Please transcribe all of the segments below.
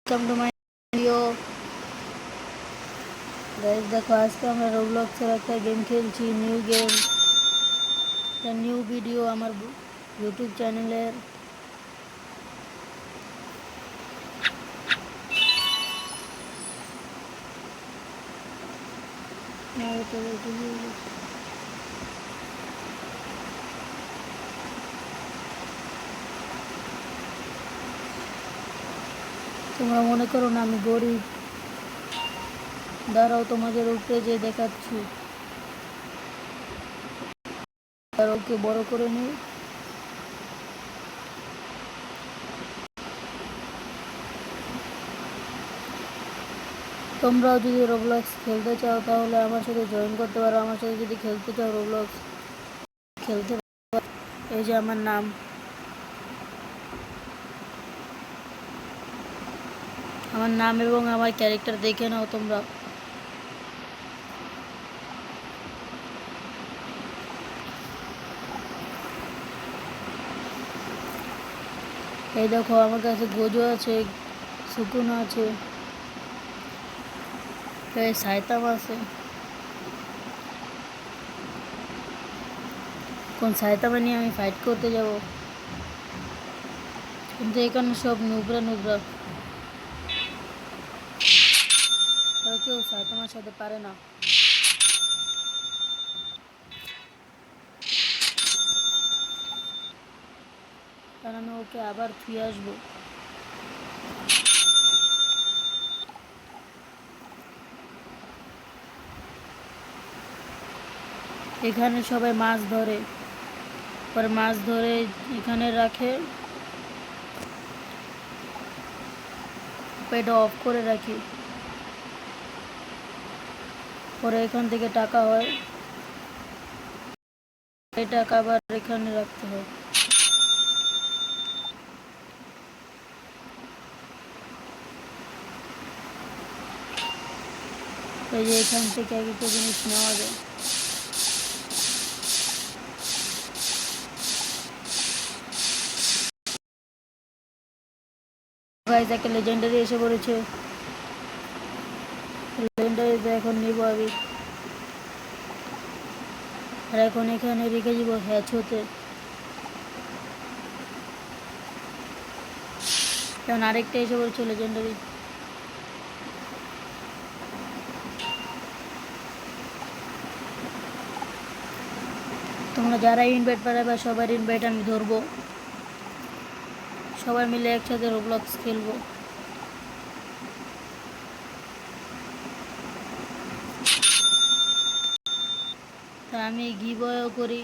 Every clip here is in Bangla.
Welcome to my video guys. देखो आज के আমরা রোবলক্সের একটা গেম খেলছি, নিউ গেম, একটা নিউ ভিডিও আমার ইউটিউব চ্যানেলের। তোমরা মনে করো না আমি গরিব, দাঁড়াও তোমাদের উপরে যে দেখাচ্ছি, আর ওকে বড় করে নিই। তোমরাও যদি রোবলক্স খেলতে চাও তাহলে আমার সাথে জয়েন করতে পারো। আমার সাথে যদি খেলতে চাও রোবলক্স খেলতে পারো। এই যে আমার নাম, এবং আমার ক্যারেক্টার দেখে নাও তোমরা। এই দেখো আমার কাছে গোজো আছে, সুকুন আছে, সাইতাম আছে। কোন সাইতামে নিয়ে আমি ফাইট করতে যাব, কিন্তু এখানে সব নুবরা। কেউ সাইতামার সাথে পারে না। কারণ আমি ওকে আবার ফিরে আসবো। এখানে সবাই মাছ ধরে, পরে মাছ ধরে এখানে রাখে, এটা অফ করে রাখি, পরে এখান থেকে টাকা হয়, এই টাকা আবার এখানে রাখতে হয়। এই যে এখান থেকে এক একটা জিনিস নেওয়া যায়। গাইস একটা লেজেন্ডারি এসে পড়েছে, লেজেন্ডারিতে এখন নিব আমি, আর এখন এখানে রেখে দিব হ্যাচ হতে। এখন আরেকটা এসে পড়েছে লেজেন্ডারি। তোমরা যারা ইনভাইট পাঠাবে সবার ইনভাইট আমি ধরবো, সবাই মিলে একসাথে রোবলক্স খেলবো। আমি গিভঅ্যাও করি,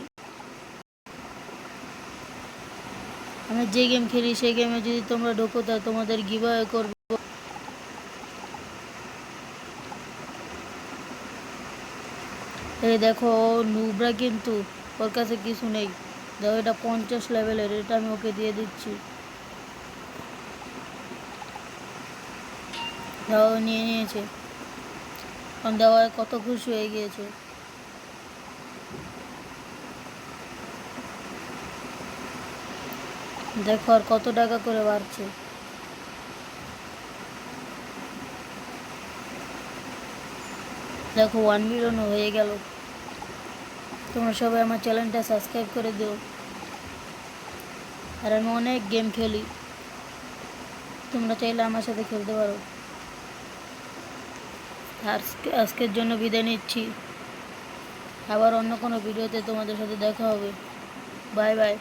আমি যে গেম খেলি সেই গেমে যদি তোমরা ঢোকো তা তোমাদের গিভঅ্যাও করব। এই দেখো নুবরা, কিন্তু ওর কাছে কিছু নেই। দেখো এটা 50 লেভেলের, এটা আমি ওকে দিয়ে দিচ্ছি। দেখো নিয়ে নিয়েছে, দেওয়ায় কত খুশি হয়ে গিয়েছে। দেখো আর কত টাকা করে বাড়ছে। দেখো 1 মিলিয়ন হয়ে গেল। তোমরা সবাই আমার চ্যানেলটা সাবস্ক্রাইব করে দিও। আর আমি অনেক গেম খেলি, তোমরা চাইলে আমার সাথে খেলতে পারো। আজকের জন্য বিদায় নিচ্ছি, আবার অন্য কোনো ভিডিওতে তোমাদের সাথে দেখা হবে। Bye bye.